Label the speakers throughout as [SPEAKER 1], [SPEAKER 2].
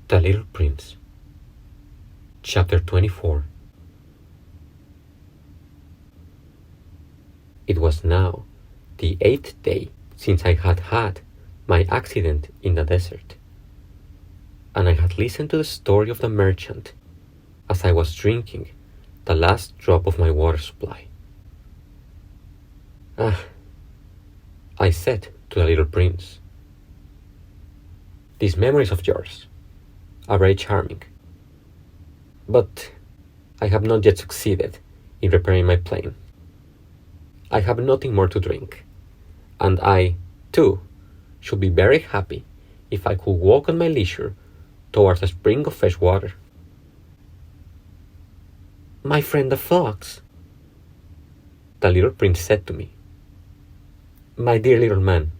[SPEAKER 1] The Little Prince, Chapter 24. It was now the 8th day since I had had my accident in the desert, and I had listened to the story of the merchant as I was drinking the last drop of my water supply. I said to the little prince, "These memories of yours are very charming, but I have not yet succeeded in repairing my plane. I have nothing more to drink, and I, too, should be very happy if I could walk at my leisure towards a spring of fresh water." "My friend the fox," the little prince said to me, "my dear little man,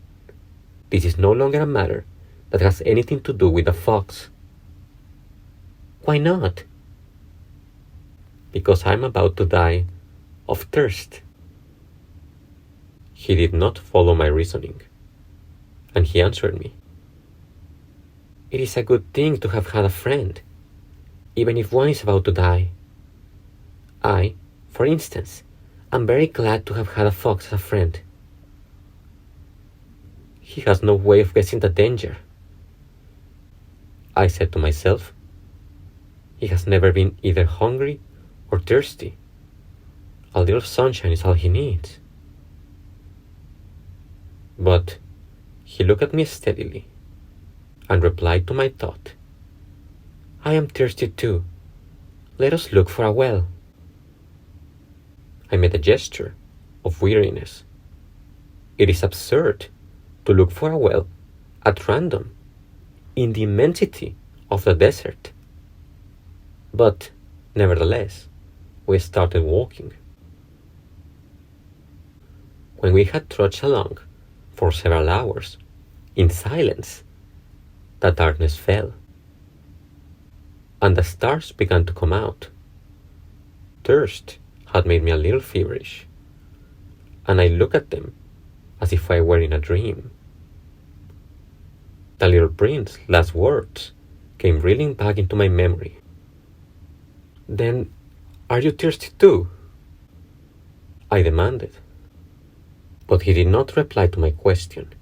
[SPEAKER 1] this is no longer a matter that has anything to do with the fox." "Why not?" "Because I am about to die of thirst." He did not follow my reasoning, and he answered me, "It is a good thing to have had a friend, even if one is about to die. I, for instance, am very glad to have had a fox as a friend. He has no way of guessing the danger." I said to myself, "He has never been either hungry or thirsty. A little sunshine is all he needs." But he looked at me steadily and replied to my thought, "I am thirsty too. Let us look for a well." I made a gesture of weariness. It is absurd to look for a well at random in the immensity of the desert. But nevertheless, we started walking. When we had trudged along for several hours in silence, the darkness fell, and the stars began to come out. Thirst had made me a little feverish, and I looked at them as if I were in a dream. The little prince's last words came reeling back into my memory. "Then, are you thirsty too?" I demanded, but he did not reply to my question.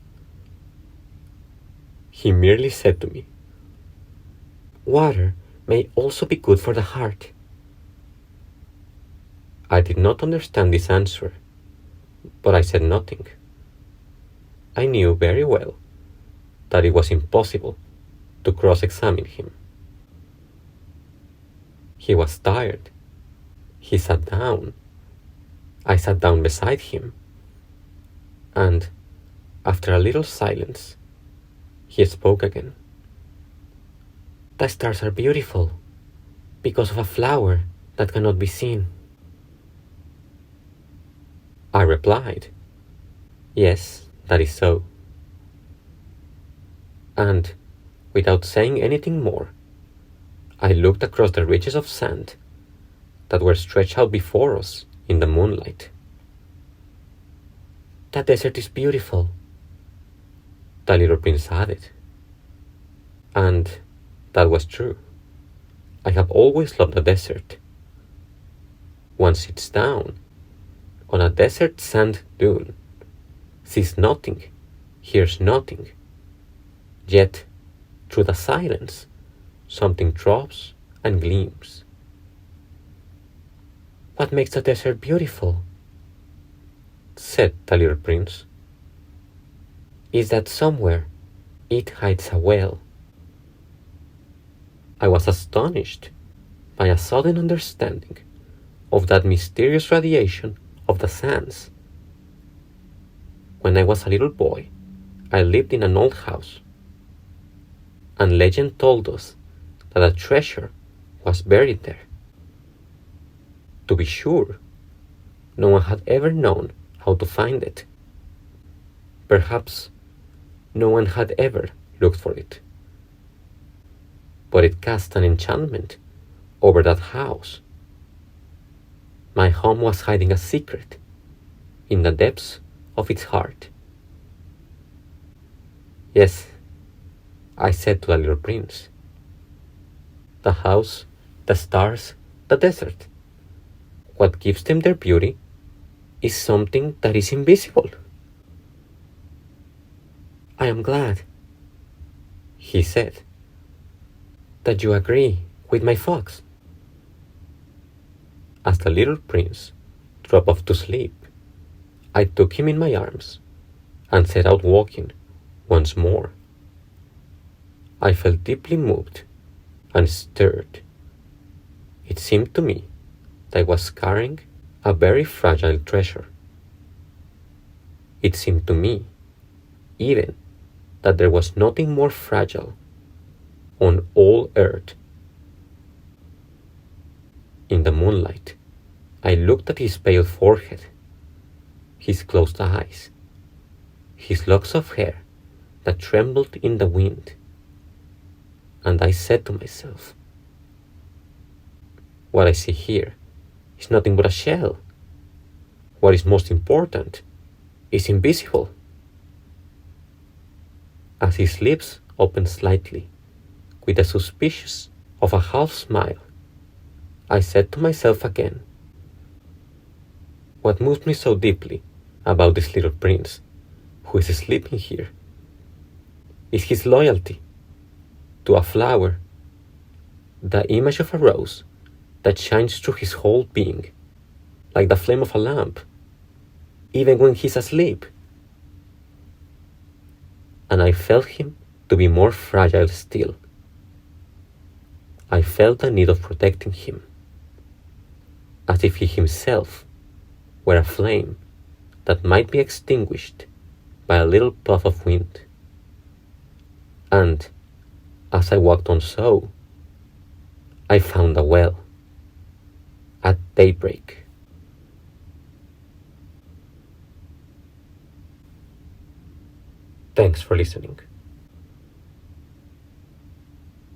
[SPEAKER 1] He merely said to me, "Water may also be good for the heart." I did not understand this answer, but I said nothing. I knew very well that it was impossible to cross-examine him. He was tired. He sat down. I sat down beside him. And, after a little silence, he spoke again. "The stars are beautiful because of a flower that cannot be seen." I replied, "Yes, that is so." And, without saying anything more, I looked across the ridges of sand that were stretched out before us in the moonlight. "The desert is beautiful," the little prince added. And that was true. I have always loved the desert. One sits down on a desert sand dune, sees nothing, hears nothing, yet through the silence something drops and gleams. "What makes the desert beautiful," said the little prince, "is that somewhere it hides a well." I was astonished by a sudden understanding of that mysterious radiation of the sands. When I was a little boy, I lived in an old house, and legend told us that a treasure was buried there. To be sure, no one had ever known how to find it. Perhaps no one had ever looked for it. But it cast an enchantment over that house. My home was hiding a secret in the depths of its heart. "Yes," I said to the little prince, the house, the stars, the desert. What gives them their beauty is something that is invisible. I am glad, he said, that you agree with my fox. As the little prince dropped off to sleep, I took him in my arms and set out walking once more. I felt deeply moved and stirred. It seemed to me that I was carrying a very fragile treasure. It seemed to me, even, that there was nothing more fragile on all earth. In the moonlight, I looked at his pale forehead, his closed eyes, his locks of hair that trembled in the wind, and I said to myself, what I see here is nothing but a shell. What is most important is invisible. As his lips opened slightly, with a suspicious of a half smile, I said to myself again, what moves me so deeply about this little prince who is sleeping here is his loyalty to a flower, the image of a rose that shines through his whole being, like the flame of a lamp, even when he's asleep. And I felt him to be more fragile still. I felt the need of protecting him, as if he himself were a flame that might be extinguished by a little puff of wind. And as I walked on so, I found a well at daybreak. Thanks for listening.